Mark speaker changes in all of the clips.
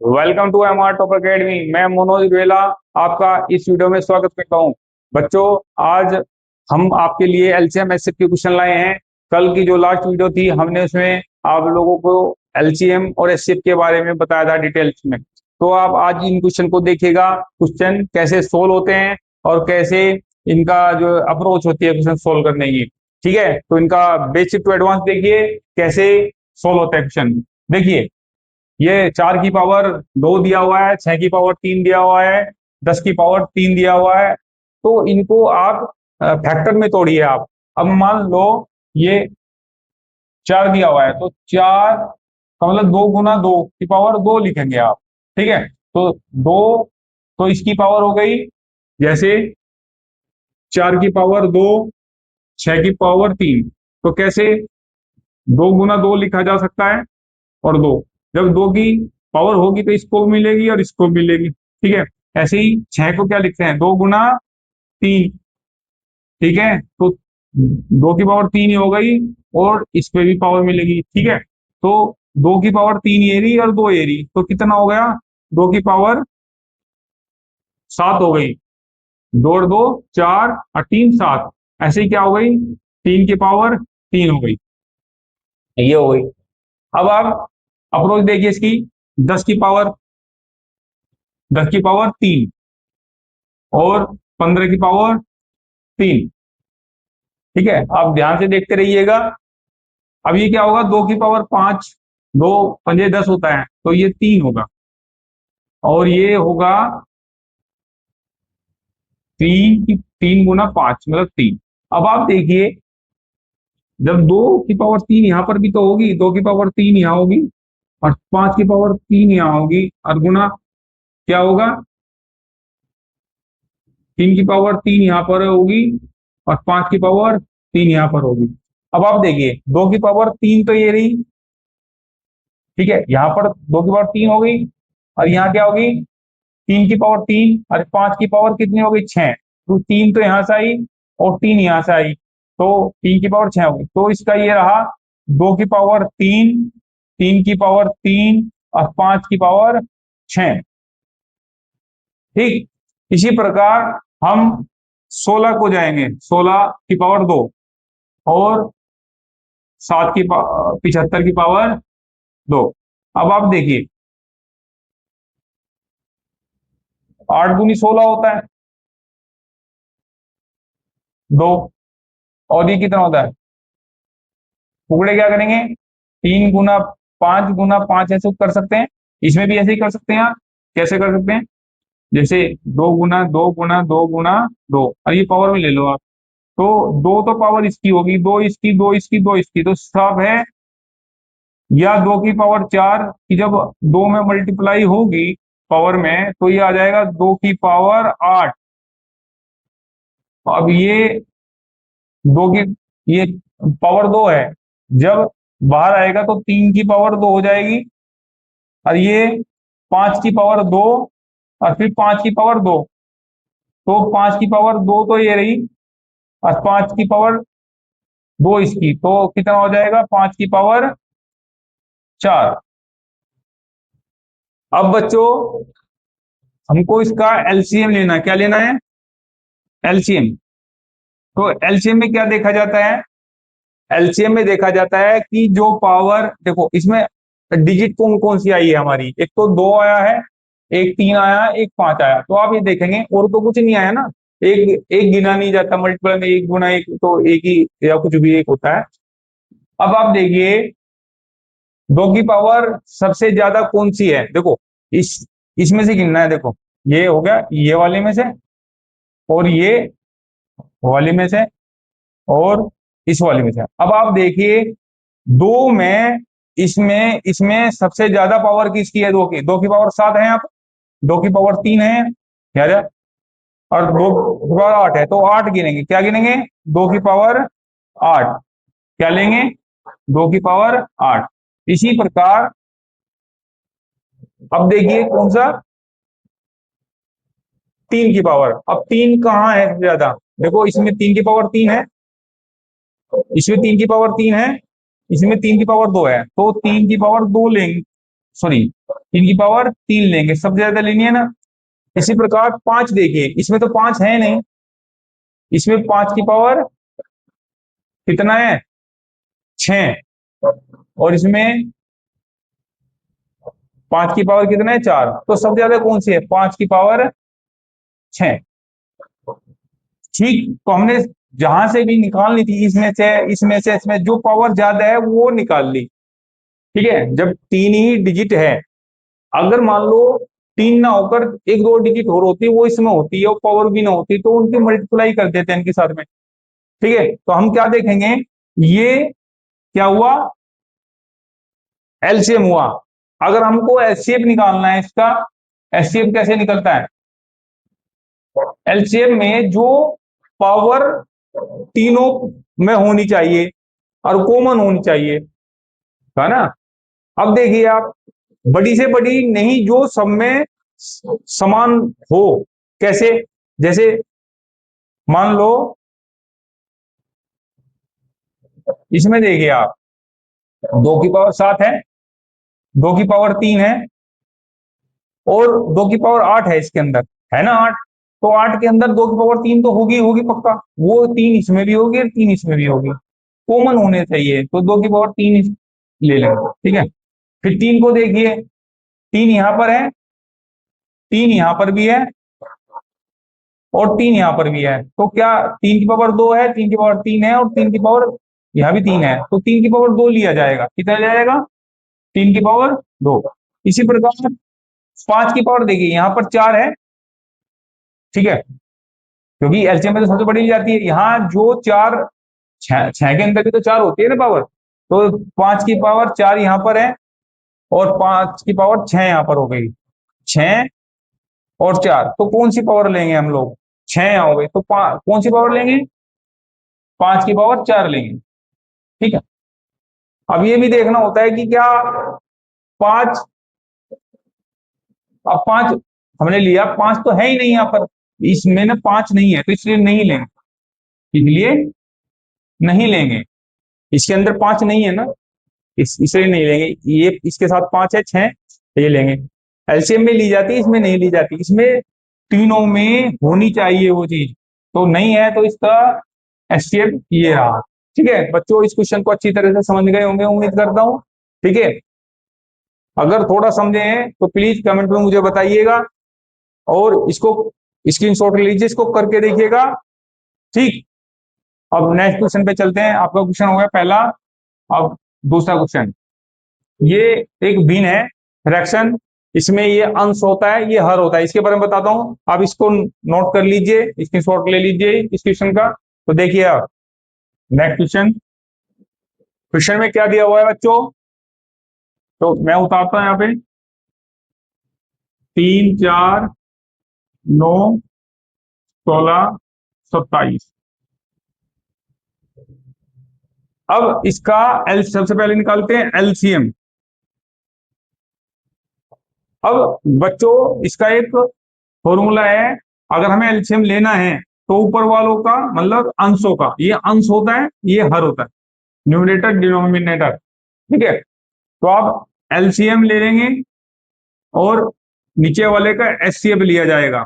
Speaker 1: Welcome to M R top academy. मैं मनोज वेला आपका इस वीडियो में स्वागत करता हूं। बच्चों, आज हम आपके लिए एलसीएम एचसीएफ के क्वेश्चन लाए हैं। कल की जो लास्ट वीडियो थी हमने उसमें आप लोगों को एलसीएम और एचसीएफ के बारे में बताया था डिटेल्स में। तो आप आज इन क्वेश्चन को देखिएगा, क्वेश्चन कैसे सोल्व होते हैं और कैसे इनका जो अप्रोच होती है क्वेश्चन सोल्व करने की। ठीक है, तो इनका बेसिक टू एडवांस देखिए कैसे सोल्व होता है क्वेश्चन। देखिए, ये 4 की पावर 2 दिया हुआ है, 6 की पावर 3 दिया हुआ है, 10 की पावर 3 दिया हुआ है। तो इनको आप फैक्टर में तोड़िए आप। अब मान लो ये 4 दिया हुआ है, तो 4 का मतलब 2 गुना 2 की पावर 2 लिखेंगे आप। ठीक है, तो 2, तो इसकी पावर हो गई जैसे 4 की पावर 2, 6 की पावर 3। तो कैसे 2 गुना 2 लिखा जा सकता है और 2, जब 2 की पावर होगी तो इसको मिलेगी और इसको मिलेगी। ठीक है, ऐसे ही 6 को क्या लिखते हैं, 2 गुना 3। ठीक है, तो 2 की पावर 3 ही हो गई और इस पे भी पावर मिलेगी। ठीक है, तो 2 की पावर 3 ये रही और 2 ये रही, तो कितना हो गया, 2 की पावर 7 हो गई। 2 और 2 4 और 3 7। ऐसे ही क्या हो गई, 3 की पावर 3 हो गई, ये हो गई। अब आप अप्रोच देखिए इसकी, 10 की पावर 3 और 15 की पावर 3। ठीक है, आप ध्यान से देखते रहिएगा। अब ये क्या होगा, 2 की पावर 5, 2 पंजे 10 होता है, तो ये 3 होगा और ये होगा 3 गुना 5 मतलब 3। अब आप देखिए, जब 2 की पावर 3 यहां पर भी तो होगी, 2 की पावर 3 यहां होगी और 5 की पावर 3 यहां होगी, और गुना क्या होगा, 3 की पावर 3 यहां पर होगी और 5 की पावर 3 यहां पर होगी। अब आप देखिए, 2 की पावर 3 तो ये रही। ठीक है, यहाँ पर 2 की पावर 3 हो गई और यहाँ क्या होगी, 3 की पावर 3 और 5 की पावर कितनी हो गई, 6। तो 3 तो यहाँ से आई और 3 यहाँ से आई, तो 3 की पावर 6 हो गई। तो इसका ये रहा 2 की पावर 3, 3 की पावर 3 और 5 की पावर 6। ठीक, इसी प्रकार हम 16 को जाएंगे, 16 की पावर 2 और 7 की 75 की पावर 2। अब आप देखिए, 8 दूनी 16 होता है, 2, और ये कितना होता है, टुकड़े क्या करेंगे, 3 गुना 5 गुना 5 ऐसे कर सकते हैं। इसमें भी ऐसे ही कर सकते हैं आप। कैसे कर सकते हैं, जैसे 2 गुना 2 गुना 2 गुना 2, और ये पावर में ले लो आप। तो 2 तो पावर इसकी होगी, 2 इसकी 2 इसकी 2 इसकी, तो सब है। या 2 की पावर 4 की जब 2 में मल्टीप्लाई होगी पावर में, तो ये आ जाएगा 2 की पावर 8। अब ये 2 की, ये पावर 2 है, जब बाहर आएगा तो 3 की पावर 2 हो जाएगी, और ये 5 की पावर 2 और फिर 5 की पावर 2। तो 5 की पावर 2 तो ये रही और 5 की पावर 2 इसकी, तो कितना हो जाएगा, 5 की पावर 4। अब बच्चों, हमको इसका एलसीएम लेना है। क्या लेना है, एलसीएम। तो एलसीएम में क्या देखा जाता है, एलसीएम में देखा जाता है कि जो पावर, देखो इसमें डिजिट कौन कौन सी आई है हमारी, एक तो 2 आया है, एक 3 आया, एक 5 आया। तो आप ये देखेंगे और तो कुछ नहीं आया ना, एक एक गिना नहीं जाता, मल्टीपल में 1 गुना 1 तो एक ही या कुछ भी एक होता है। अब आप देखिए, 2 की पावर सबसे ज्यादा कौन सी है, देखो इस इसमें से गिनना है। देखो, ये हो गया ये वाले में से, और ये वाले में से, और इस वाले में से। अब आप देखिए, 2 में, इसमें इसमें सबसे ज्यादा पावर किसकी है, 2 की, 2 की पावर 7 है यहाँ पर, 2 की पावर 3 है, क्या है, और 2 की पावर 8 है, तो 8 गिनेंगे। क्या गिनेंगे, 2 की पावर 8, क्या लेंगे, 2 की पावर 8। इसी प्रकार अब देखिए कौन सा, 3 की पावर। अब 3 कहाँ है ज्यादा, देखो इसमें 3 की पावर 3 है, इसमें 3 की पावर 3 है, इसमें 3 की पावर 2 है, तो 3 की पावर 2 लेंगे। सॉरी 3 की पावर 3 लेंगे, सबसे ज्यादा लेनी है ना। इसी प्रकार 5 देखिए, इसमें तो 5 है नहीं, इसमें 5 की पावर कितना है, 6, और इसमें 5 की पावर कितना है, 4। तो सबसे ज्यादा कौन सी है, 5 की पावर 6। ठीक, तो हमने जहां से भी निकालनी थी, इसमें से इसमें से इसमें जो पावर ज्यादा है वो निकाल ली। ठीक है, जब 3 ही डिजिट है, अगर मान लो 3 ना होकर 1-2 डिजिट और होती, वो इसमें होती है और पावर भी ना होती, तो उनकी मल्टीप्लाई कर देते हैं इनके साथ में। ठीक है, तो हम क्या देखेंगे, ये क्या हुआ, एलसीएम हुआ। अगर हमको एचसीएफ निकालना है इसका, एचसीएफ कैसे निकलता है, एलसीएम में जो पावर तीनों में होनी चाहिए और कॉमन होनी चाहिए, है ना। अब देखिए आप, बड़ी से बड़ी नहीं, जो सब में समान हो, कैसे, जैसे मान लो इसमें देखिए आप, 2 की पावर 7 है, 2 की पावर 3 है, और 2 की पावर 8 है इसके अंदर, है ना 8। तो 8 के अंदर 2 की पावर 3 तो होगी होगी पक्का, वो 3 इसमें भी होगी और 3 इसमें भी होगी, कॉमन होने चाहिए, तो 2 की पावर 3 ले लेंगे। ठीक है, फिर 3 को देखिए, 3 यहां पर है, 3 यहां पर भी है, और 3 यहां पर भी है, तो क्या 3 की पावर 2 है, 3 की पावर 3 है, और 3 की पावर यहां भी 3 है, तो 3 की पावर 2 लिया जाएगा, कितना जाएगा, 3 की पावर 2। इसी प्रकार 5 की पावर देखिए, यहां पर 4 है, ठीक है, क्योंकि एलसीएम में तो सबसे बड़ी ली जाती है, यहाँ जो 4, 6 के अंदर भी तो 4 होती है ना पावर, तो 5 की पावर 4 यहां पर है, और 5 की पावर 6 यहां पर हो गई, 6 और 4, तो कौन सी पावर लेंगे हम लोग, 6 यहाँ हो गई, तो कौन सी पावर लेंगे, 5 की पावर 4 लेंगे। ठीक है, अब ये भी देखना होता है कि क्या 5, अब 5 हमने लिया, 5 तो है ही नहीं यहाँ पर, इसमें ना 5 नहीं है, तो इसलिए नहीं लेंगे, इसलिए नहीं लेंगे, इसके अंदर 5 नहीं है ना, इसलिए नहीं लेंगे, ये इसके साथ 5 है, 6, तो ये लेंगे। एलसीएम में ली जाती है, इसमें नहीं ली जाती, इसमें तीनों में होनी चाहिए वो चीज, तो नहीं है, तो इसका एचसीएफ ये रहा। ठीक है बच्चों, इस क्वेश्चन को अच्छी तरह से समझ गए होंगे, उम्मीद करता हूँ। ठीक है, अगर थोड़ा समझे हैं तो प्लीज कमेंट में मुझे बताइएगा, और इसको स्क्रीनशॉट लीजिए, इसको करके देखिएगा। ठीक, अब नेक्स्ट क्वेश्चन पे चलते हैं। आपका क्वेश्चन हो गया पहला, अब दूसरा क्वेश्चन, ये एक भिन्न है फ्रैक्शन, इसमें ये अंश होता है, ये हर होता है, इसके बारे में बताता हूं, आप इसको नोट कर लीजिए, स्क्रीनशॉट ले लीजिए इस क्वेश्चन का। तो देखिए आप, नेक्स्ट क्वेश्चन, क्वेश्चन में क्या दिया हुआ है बच्चों, तो मैं उतारता हूं यहाँ पे, 3, 4, 9, 16, 27। अब इसका एल सबसे पहले निकालते हैं एलसीएम। अब बच्चों इसका एक फॉर्मूला है, अगर हमें एलसीएम लेना है तो ऊपर वालों का मतलब अंशों का, ये अंश होता है, ये हर होता है, न्यूमरेटर डिनोमिनेटर। ठीक है, तो आप एलसीएम ले लेंगे और नीचे वाले का एचसीएफ लिया जाएगा,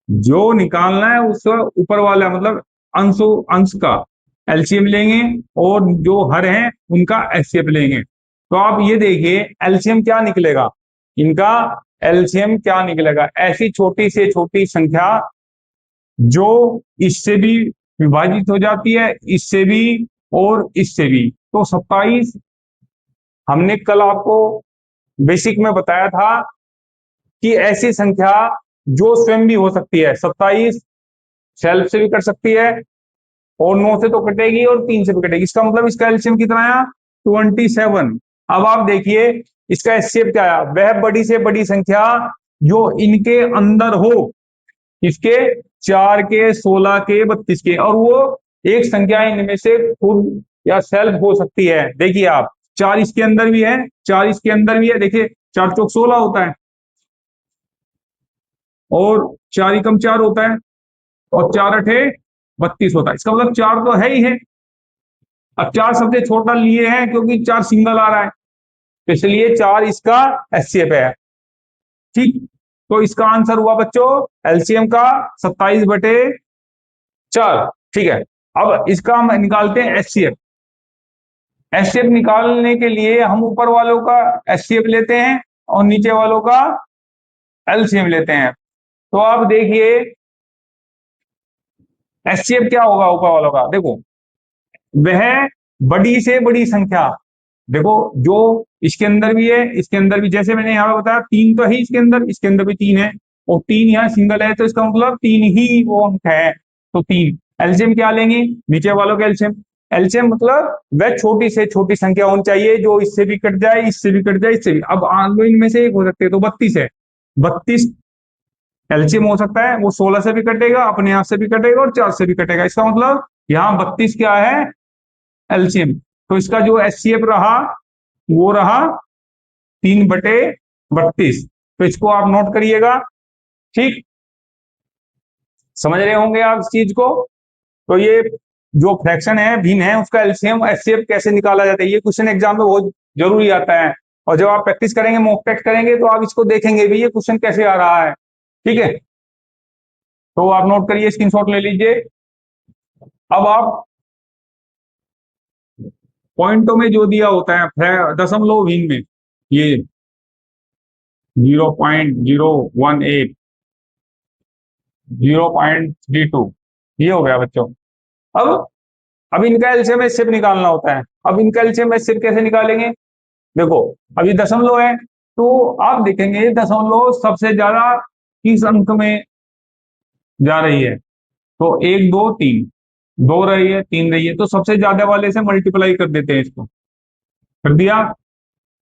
Speaker 1: जो निकालना है उसका ऊपर वाला मतलब अंश, अंश का एलसीएम लेंगे, और जो हर है उनका एचसीएफ लेंगे। तो आप ये देखिए एलसीएम क्या निकलेगा, इनका एलसीएम क्या निकलेगा, ऐसी छोटी से छोटी संख्या जो इससे भी विभाजित हो जाती है, इससे भी और इससे भी। तो 27, हमने कल आपको बेसिक में बताया था कि ऐसी संख्या जो स्वयं भी हो सकती है, 27 सेल्फ से भी कट सकती है, और 9 से तो कटेगी और 3 से भी कटेगी, इसका मतलब इसका एलसीएम कितना आया, 27। अब आप देखिए इसका एचसीएफ क्या आया, वह बड़ी से बड़ी संख्या जो इनके अंदर हो, इसके 4 के, 16 के, 32 के, और वो एक संख्या इनमें से खुद या सेल्फ हो सकती है। देखिए आप, 4 इसके अंदर भी है, 4 इसके अंदर भी है, देखिए 4 चौक 16 होता है, और 4 एकम 4 होता है, और 4 अठे 32 होता है, इसका मतलब 4 तो है ही है। अब 4 सबसे छोटा लिए हैं क्योंकि 4 सिंगल आ रहा है, तो इसलिए 4 इसका एचसीएफ है। ठीक, तो इसका आंसर हुआ बच्चों एलसीएम का 27/4। ठीक है, अब इसका हम निकालते हैं एचसीएफ। एचसीएफ निकालने के लिए हम ऊपर वालों का एचसीएफ लेते हैं और नीचे वालों का एलसीएम लेते हैं। तो अब देखिए एचसीएफ क्या होगा ऊपर वालों का, देखो वह बड़ी से बड़ी संख्या, देखो जो इसके अंदर भी है इसके अंदर भी, जैसे मैंने यहाँ पे बताया 3 तो है इसके अंदर भी 3 है, और 3 यहाँ सिंगल है, तो इसका मतलब 3 ही वो अंक है, तो 3। एलसीएम क्या लेंगे, नीचे वालों का एलसीएम। एलसीएम मतलब वह छोटी से छोटी संख्या होनी चाहिए जो इससे भी कट जाए, इससे भी कट जाए, इससे भी। अब आगे इनमें से एक हो सकते हैं, तो 32 है, 32 एलसीएम हो सकता है, वो 16 से भी कटेगा, अपने आप से भी कटेगा और 4 से भी कटेगा। इसका मतलब यहाँ 32 क्या है एलसीएम। तो इसका जो एचसीएफ रहा वो रहा 3/32। तो इसको आप नोट करिएगा। ठीक, समझ रहे होंगे आप इस चीज को। तो ये जो फ्रैक्शन है भिन्न है, उसका एलसीएम एचसीएफ कैसे निकाला जाता है, ये क्वेश्चन एग्जाम में बहुत जरूरी आता है। और जब आप प्रैक्टिस करेंगे, मॉक टेस्ट करेंगे, तो आप इसको देखेंगे भी ये क्वेश्चन कैसे आ रहा है। ठीक है, तो आप नोट करिए, स्क्रीनशॉट ले लीजिए। अब आप पॉइंटों में जो दिया होता है दशमलव भिन्न में, ये 0.018, 0.32, ये हो गया बच्चों। अब इनका एलसीएम एचसीएफ निकालना होता है। अब इनका एलसीएम एचसीएफ कैसे निकालेंगे, देखो अभी दशमलव है, तो आप देखेंगे दशमलव सबसे ज्यादा किस अंक में जा रही है, तो 1 2 3, 2 रही है 3 रही है, तो सबसे ज्यादा वाले से मल्टीप्लाई कर देते हैं। इसको कर दिया,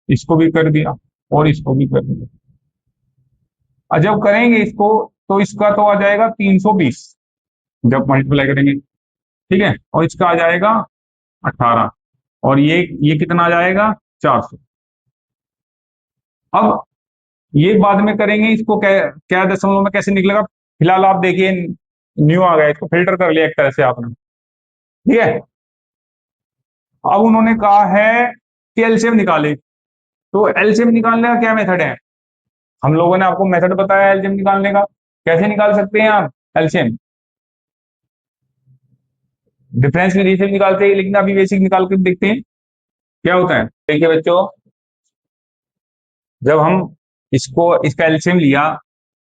Speaker 1: इसको भी कर दिया, और इसको भी कर दिया। और जब करेंगे इसको, तो इसका तो आ जाएगा 320 जब मल्टीप्लाई करेंगे। ठीक है, और इसका आ जाएगा 18, और ये कितना आ जाएगा 400। अब ये बाद में करेंगे, इसको क्या क्या दशमलव में कैसे निकलेगा, फिलहाल आप देखिए न्यू आ गया, इसको फिल्टर कर लिया एक तरह से आपने। ठीक है, अब उन्होंने कहा है कि एलसीएम निकाले, तो एलसीएम निकालने का क्या मेथड है, हम लोगों ने आपको मेथड बताया एलसीएम निकालने का। कैसे निकाल सकते हैं आप एलसीएम, डिफरेंस में रेशियो निकालते हैं, लेकिन अभी बेसिक निकाल कर देखते हैं क्या होता है। देखिए बच्चों, जब हम इसका एलसीएम लिया,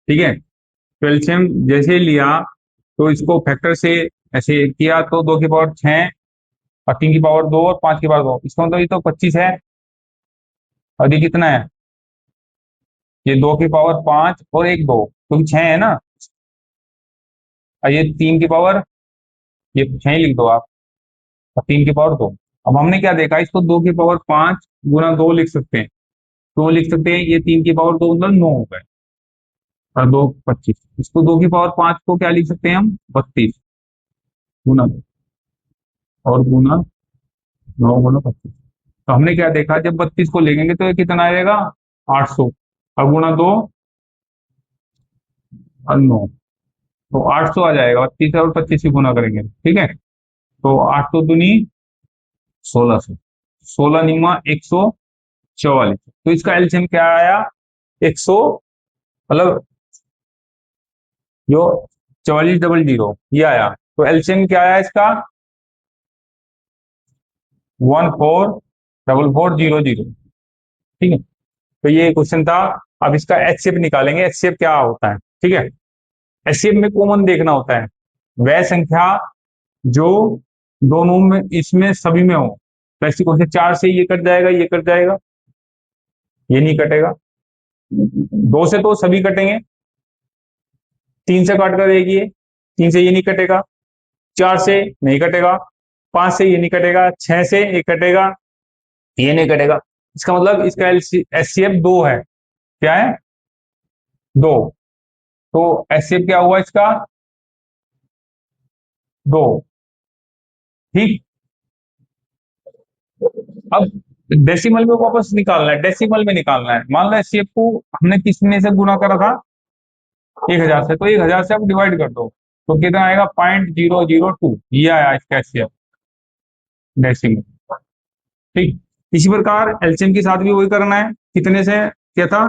Speaker 1: ठीक है, तो एलसीएम जैसे लिया, तो इसको फैक्टर से ऐसे किया, तो 2 की पावर 6 और 3 की पावर 2 और 5 की पावर 2, इसका मतलब ये तो 25 है। और ये कितना है, ये 2 की पावर 5 और 1 2, क्योंकि 6 है ना, और ये 3 की पावर, ये 6 ही लिख दो आप, और 3 की पावर 2। अब हमने क्या देखा, इसको 2 की पावर 5 गुना 2 लिख सकते हैं, 2 लिख सकते हैं, ये 3 की पावर 2 मतलब 9 हो गए, और 2 25। इसको 2 की पावर 5 को क्या लिख सकते हैं हम, 32 गुना 2, और गुना 9 गुना 25। तो हमने क्या देखा, जब 32 को लेंगे तो ये कितना आएगा 800, और गुना 2 और 9, तो 800 आ जाएगा, 32 और 25 की गुना करेंगे। ठीक है, तो 8 तो दुनी 1600, 16 निम्मा 144, तो इसका एलसीएम क्या आया 100, मतलब जो 4400 ये आया। तो एलसीएम क्या आया इसका 144400। ठीक है, तो ये क्वेश्चन था। अब इसका एचसीएफ निकालेंगे, एचसीएफ क्या होता है। ठीक है, एचसीएफ में कॉमन देखना होता है, वह संख्या जो दोनों में इसमें सभी में हो। तो ऐसी कौन से 4 से ये कट जाएगा, ये कट जाएगा, ये नहीं कटेगा, 2 से तो सभी कटेंगे, 3 से काट कर देखिए, 3 से ये नहीं कटेगा, 4 से नहीं कटेगा, 5 से ये नहीं कटेगा, 6 से ये कटेगा, ये नहीं कटेगा। इसका मतलब इसका एचसीएफ 2 है, क्या है 2। तो एचसीएफ क्या हुआ इसका 2। ठीक, अब डेसिमल में वापस निकालना है, डेसिमल में निकालना है। मान लो एचसीएफ को हमने किसने से गुना करा था 1000 से, तो 1000 से आप डिवाइड कर दो, तो कितना आएगा 0.002, ये आया इसका एचसीएफ डेसिमल। ठीक, इसी प्रकार एलसीएम के साथ भी वही करना है। कितने से क्या था,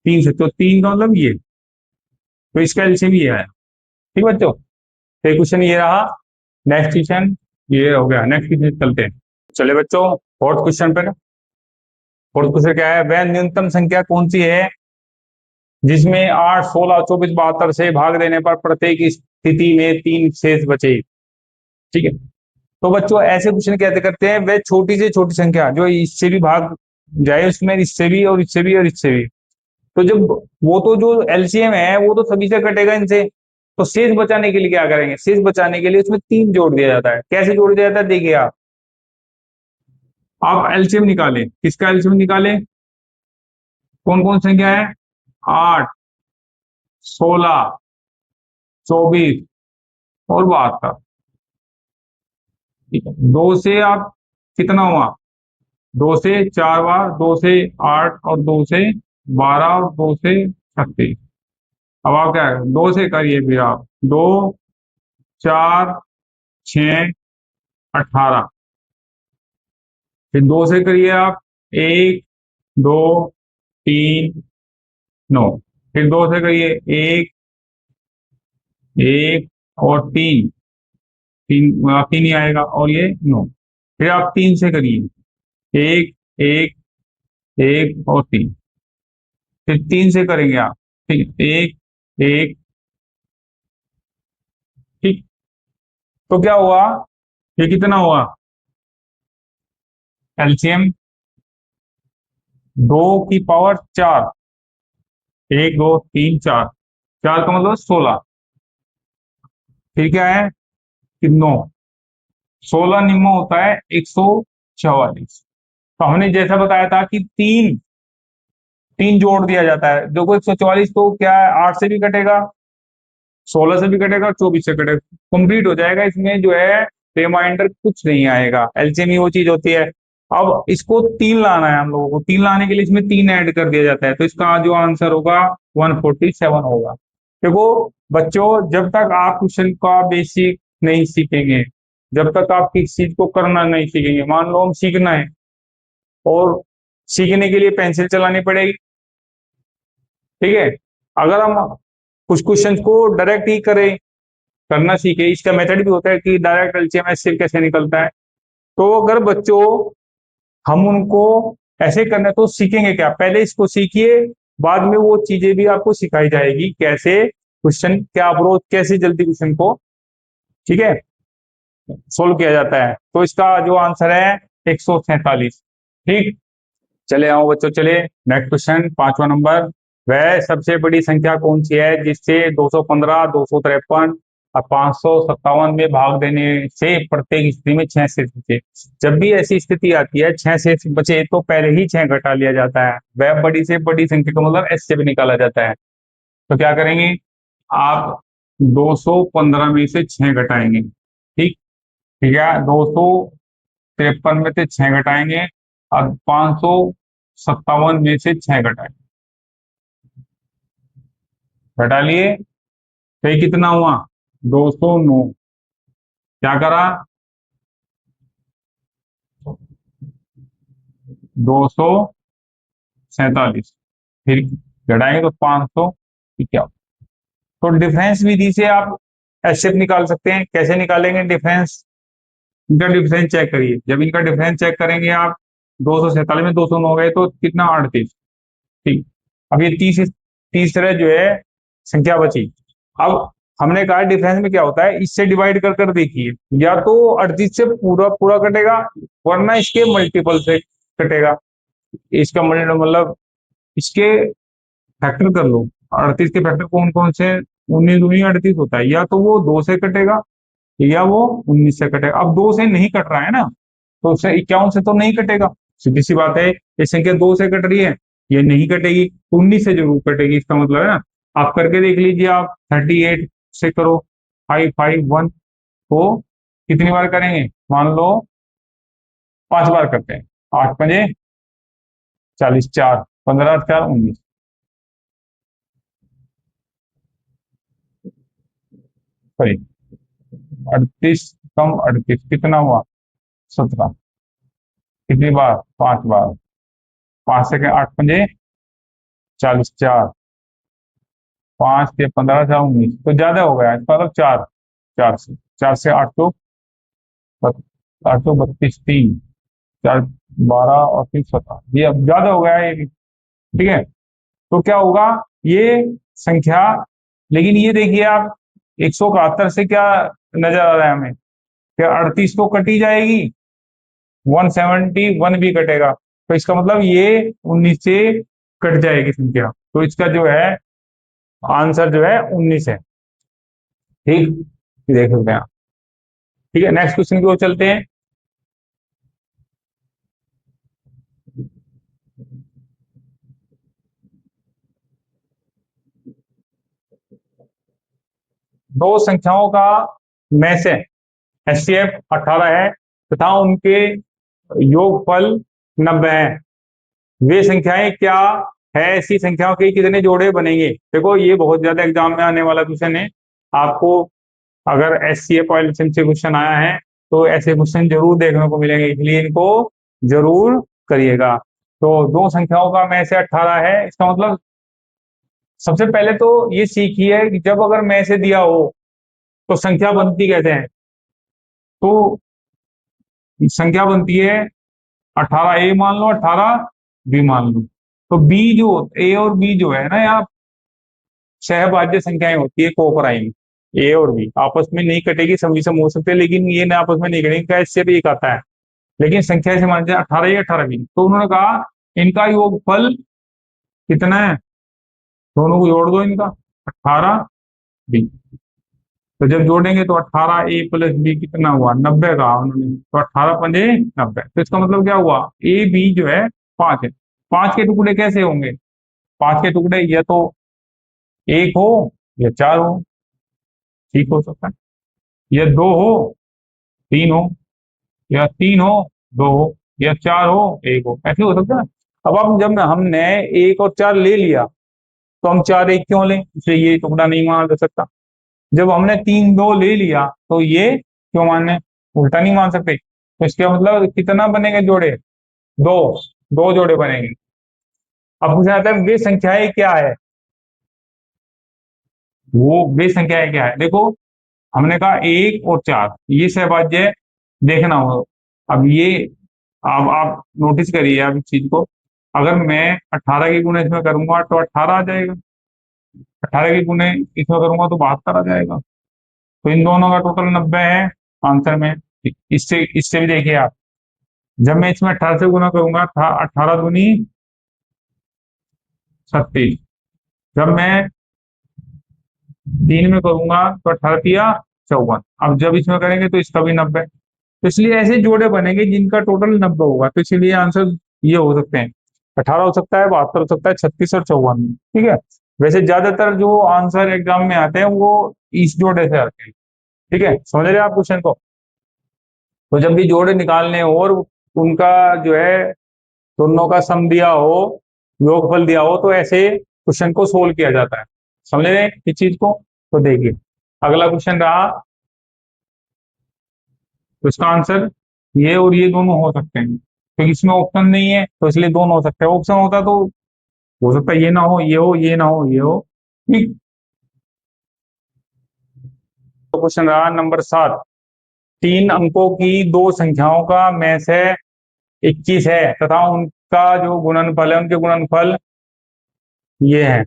Speaker 1: 3 से, तो 3 का मतलब ये, तो इसका एलसीएम ये है। ठीक बच्चों, तो क्वेश्चन ये रहा। नेक्स्ट क्वेश्चन ये हो गया। नेक्स्ट क्वेश्चन चलते हैं। चले बच्चों, फोर्थ क्वेश्चन पर। फोर्थ क्वेश्चन क्या है, वह न्यूनतम संख्या कौन सी है जिसमें 8, 16, 24, 72 से भाग देने पर प्रत्येक स्थिति में 3 शेष बचे। ठीक है, तो बच्चों ऐसे क्वेश्चन कैसे करते हैं, वह छोटी से छोटी संख्या जो इससे भी भाग जाए, उसमें इससे भी और इससे भी और इससे भी, तो जब वो तो जो एलसीएम है वो तो सभी से कटेगा इनसे, तो शेष बचाने के लिए क्या करेंगे, शेष बचाने के लिए उसमें 3 जोड़ दिया जाता है। कैसे जोड़ दिया जाता है, देखिए आप एलसीएम निकालें, किसका एलसीएम निकालें, कौन कौन संख्या है, 8, 16, 24 और 72। ठीक है, 2 से आप कितना हुआ, 2 से 4 बार, 2 से 8 और 2 से 12 और 2 से 36। अब आप क्या है, 2 से करिए फिर आप, 2, 4, 6, 18, फिर 2 से करिए आप, 1, 2, 3, 9, फिर 2 से करिए 1, 1 और 3, 3 3 ही आएगा और ये 9, फिर आप 3 से करिए, 1, 1, 1 और 3, फिर 3 से करेंगे आप, ठीक, 1, 1, ठीक, तो क्या हुआ, ये कितना हुआ, एलसीएम 2 की पावर 4, 1, 2, 3, 4, 4 का मतलब 16, फिर क्या है कि 9, 16 निम्न होता है 144। तो हमने जैसा बताया था कि तीन तीन जोड़ दिया जाता है, देखो 144 तो क्या है, 8 से भी कटेगा, 16 से भी कटेगा और 24 से कटेगा, कंप्लीट हो जाएगा, इसमें जो है रिमाइंडर कुछ नहीं आएगा। एलसीएम ही वो चीज होती है। अब इसको 3 लाना है हम लोगों को, 3 लाने के लिए इसमें 3 ऐड कर दिया जाता है, तो इसका जो आंसर होगा 147 होगा। देखो बच्चों, जब तक आप क्वेश्चन का बेसिक नहीं सीखेंगे, जब तक आप किसी चीज को करना नहीं सीखेंगे, मान लो हम सीखना है और सीखने के लिए पेंसिल चलानी पड़ेगी, ठीक है, अगर हम कुछ क्वेश्चन को डायरेक्ट ही करें, करना सीखे, इसका मेथड भी होता है कि डायरेक्ट एलसीएम एचसीएफ कैसे निकलता है, तो अगर बच्चों हम उनको ऐसे करना तो सीखेंगे क्या, पहले इसको सीखिए, बाद में वो चीजें भी आपको सिखाई जाएगी, कैसे क्वेश्चन क्या अप्रोच, कैसे जल्दी क्वेश्चन को, ठीक है, सोल्व किया जाता है। तो इसका जो आंसर है 147। ठीक, चले आओ बच्चों, चले नेक्स्ट क्वेश्चन, 5वां नंबर। वह सबसे बड़ी संख्या कौन सी है जिससे 215, 253 और 557 में भाग देने से प्रत्येक स्थिति में 6 शेष बचे। जब भी ऐसी स्थिति आती है 6 शेष बचे तो पहले ही 6 घटा लिया जाता है। वह बड़ी से बड़ी संख्या का मतलब एस से भी निकाला जाता है। तो क्या करेंगे आप, 215 में से 6 घटाएंगे, ठीक, ठीक है, 253 में से 6 घटाएंगे और 557 में से 6 घटाएंगे, घटा लिए, तो ये कितना हुआ, 209। क्या करा, 247, फिर घटाएंगे तो 551। तो डिफरेंस विधि से आप एचसीएफ निकाल सकते हैं। कैसे निकालेंगे डिफरेंस, इनका डिफरेंस चेक करिए, जब इनका डिफरेंस चेक करेंगे आप, 247 में 209 हो गए तो कितना, 38। ठीक, अब ये तीसरे जो है संख्या बची। अब हमने कहा डिफरेंस में क्या होता है, इससे डिवाइड कर कर देखिए, या तो 38 से पूरा पूरा कटेगा, वरना इसके मल्टीपल से कटेगा। इसका मतलब इसके फैक्टर कर लो, 38 के फैक्टर कौन कौन से, 19 दूनी 38 होता है, या तो वो 2 से कटेगा या वो 19 से कटेगा। अब 2 से नहीं कट रहा है ना, तो उससे 51 से तो नहीं कटेगा, सीधी सी बात है, ये संख्या 2 से कट रही है, ये नहीं कटेगी, 19 से जरूर कटेगी, इसका मतलब है ना। आप करके देख लीजिए, आप 38 से करो, 551 को कितनी बार करेंगे, मान लो 5 बार करते हैं, 8 पंजे 40, 4, 15, 4, 19, सॉरी 38 कम 38 कितना हुआ, 17, कितनी बार? 5 बार। 5 से 8 पंजे 40, 4, 5 के 15, 4, 19, तो ज्यादा हो गया, इसका मतलब 4। 4 से 832, 4, 12 और 3, 17, ये अब ज्यादा हो गया है ये भी। ठीक है, तो क्या होगा ये संख्या, लेकिन ये देखिए आप 171 से क्या नजर आ रहा है हमें, क्या 38 तो कटी जाएगी, 171 भी कटेगा, तो इसका मतलब ये 19 से कट जाएगी संख्या, तो इसका जो है आंसर जो है 19 है। ठीक, देख सकते हैं आप। ठीक है, नेक्स्ट क्वेश्चन की ओर चलते हैं। दो संख्याओं का में से एचसीएफ 18 है तथा उनके योगफल 90 है, वे संख्याएं क्या है? ऐसी संख्याओं के कितने जोड़े बनेंगे? देखो ये बहुत ज्यादा एग्जाम में आने वाला क्वेश्चन है। आपको अगर एचसीएफ और एलसीएम से क्वेश्चन आया है तो ऐसे क्वेश्चन जरूर देखने को मिलेंगे, इसलिए इनको जरूर करिएगा। तो दो संख्याओं का में से 18 है, इसका मतलब सबसे पहले तो ये सीखिए कि जब अगर में से दिया हो तो संख्या बनती कैसे है। तो संख्या बनती है 18A मान लो, 18B मान लो, तो बी जो ए और बी जो है ना, यहाँ सहभाज्य संख्याएं होती है, कोपराइम। ए और बी आपस में नहीं कटेगी, सभी से हो सकते हैं, लेकिन ये ना आपस में नहीं कटेंगे, कैसे भी एक आता है, लेकिन संख्या से मान जाए 18 या 18B, तो उन्होंने कहा इनका योगफल कितना है, दोनों को जोड़ दो इनका, 18B। तो जब जोड़ेंगे तो 18A + B कितना हुआ, 90 कहा उन्होंने, तो 18 × 5 = 90, तो इसका मतलब क्या हुआ, ए बी जो है 5 है। 5 के टुकड़े कैसे होंगे? 5 के टुकड़े या तो 1 हो या 4 हो, ठीक हो सकता है, या 2 हो, 3 हो, या 3 हो, 2 हो, या 4 हो, 1 हो, ऐसे हो सकता है। अब हम जब हमने 1 और 4 ले लिया तो हम 4 1 क्यों लें, इसलिए ये टुकड़ा नहीं माना जा सकता। जब हमने 3 2 ले लिया तो ये क्यों माने, उल्टा नहीं मान सकते, तो इसका मतलब कितना बनेंगे जोड़े, 2, 2 जोड़े बनेंगे। अब पूछा जाता है वे संख्याएं क्या है, वो वे संख्याएं क्या है, देखो हमने कहा 1 और 4 ये सहभाज्य है, देखना हो। अब ये अब आप नोटिस करिए अब इस चीज को, अगर मैं 18 की गुणे इसमें करूंगा तो 18 आ जाएगा, 18 की गुणे इसमें करूंगा तो 72 आ जाएगा, तो इन दोनों का टोटल 90 है आंसर में। इससे इससे भी देखिए आप, जब मैं इसमें 18 से गुना करूंगा, 18 दूनी 36, जब मैं 3 में करूंगा तो 18 × 3 = 54, अब जब इसमें करेंगे तो इसका भी 90, तो इसलिए ऐसे जोड़े बनेंगे जिनका टोटल 90 होगा, तो इसीलिए आंसर ये हो सकते हैं, 18 हो सकता है, 72 हो सकता है, 36 और 54। ठीक है, वैसे ज्यादातर जो आंसर एग्जाम में आते हैं वो इस जोड़े से आते हैं। ठीक है, समझ रहे हैं आप क्वेश्चन को? तो जब भी जोड़े निकालने हो और उनका जो है दोनों का सम दिया हो, योगफल दिया हो, तो ऐसे क्वेश्चन को सोल्व किया जाता है। समझ रहे हैं इस चीज को? तो देखिए अगला क्वेश्चन रहा, तो इसका आंसर ये और ये दोनों हो सकते हैं, क्योंकि इसमें ऑप्शन नहीं है तो इसलिए दोनों हो सकते हैं, ऑप्शन होता तो हो सकता है ये ना हो, ये हो, ये ना हो, ये हो। ठीक, तो क्वेश्चन रहा नंबर 7, 3 अंकों की दो संख्याओं का में से 21 है तथा उनका जो गुणनफल है, उनके गुणनफल ये है,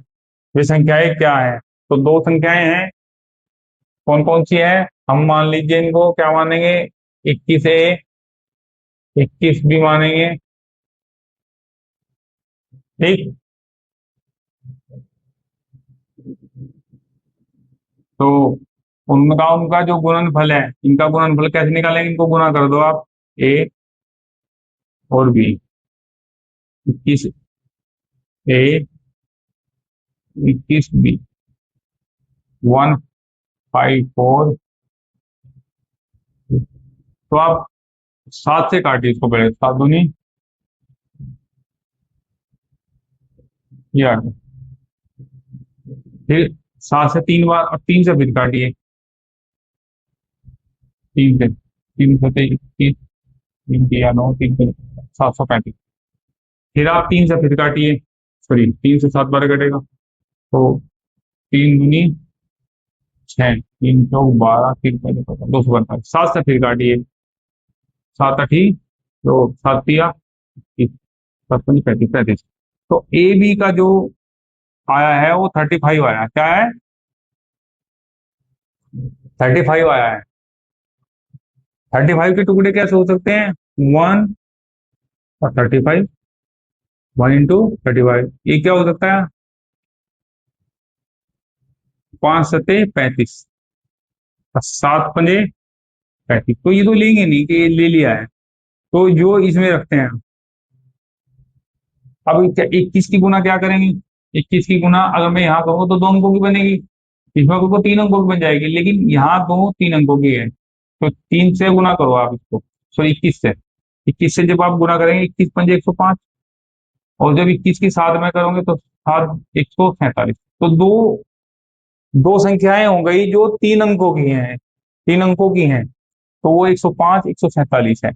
Speaker 1: वे संख्याएं क्या है? तो दो संख्याएं हैं, कौन कौन सी है? हम मान लीजिए इनको क्या मानेंगे, 21A 21B मानेंगे। ठीक, तो उनका उनका जो गुणनफल है, इनका गुणनफल कैसे निकालेंगे, इनको गुणा कर दो आप, ए और बी, 21A 21B 154, तो आप 7 से काटिए इसको, पहले 7 दूनी या फिर 7 से 3 बार और 3 से फिर काटिए, 3 से 3 से 23, 3 3 या 9, 3 से 735। फिर आप 3 से फिर काटिए, सॉरी 3 से 7 12 कटेगा, तो 3 दूनी 6, 3 चौक 12, 3 245। 7 से फिर काटिए, 7 8 तो 7 तिया 55 35 35। तो ए बी का जो आया है वो 35 आया है। क्या है? 35 आया है। 35 के टुकड़े कैसे हो सकते हैं? 1 और 35, 1 इंटू 35, ये क्या हो सकता है? 5 सत्ते 35, 7 पंजे 35। तो ये तो लेंगे नहीं कि ये ले लिया है, तो जो इसमें रखते हैं। अब 21 की गुना क्या करेंगे? 21 की गुना अगर मैं यहाँ कहूँ तो 2 अंकों की बनेगी, इसमें को 3 अंकों की बन जाएगी, लेकिन यहाँ तो 3 अंकों की है, तो 3 से गुना करो आप इसको, सॉरी 21 से। 21 से जब आप गुना करेंगे, 21 पंजे 105, और जब 21 की 7 में करोगे तो 7 147। तो दो दो संख्याएं हो गई जो 3 अंकों की हैं, 3 अंकों की हैं, तो वो 105 147 है।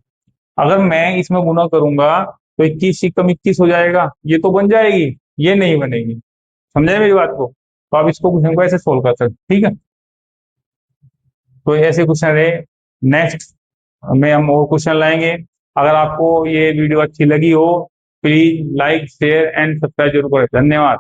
Speaker 1: अगर मैं इसमें गुना करूंगा तो 21 कम 21 हो जाएगा, ये तो बन जाएगी, ये नहीं बनेगी। समझे मेरी बात को? तो आप इसको क्वेश्चन को ऐसे सोल्व कर सकते, ठीक है। तो ऐसे क्वेश्चन रहे, नेक्स्ट में हम और क्वेश्चन लाएंगे। अगर आपको ये वीडियो अच्छी लगी हो, please like share and subscribe जरूर करें। धन्यवाद।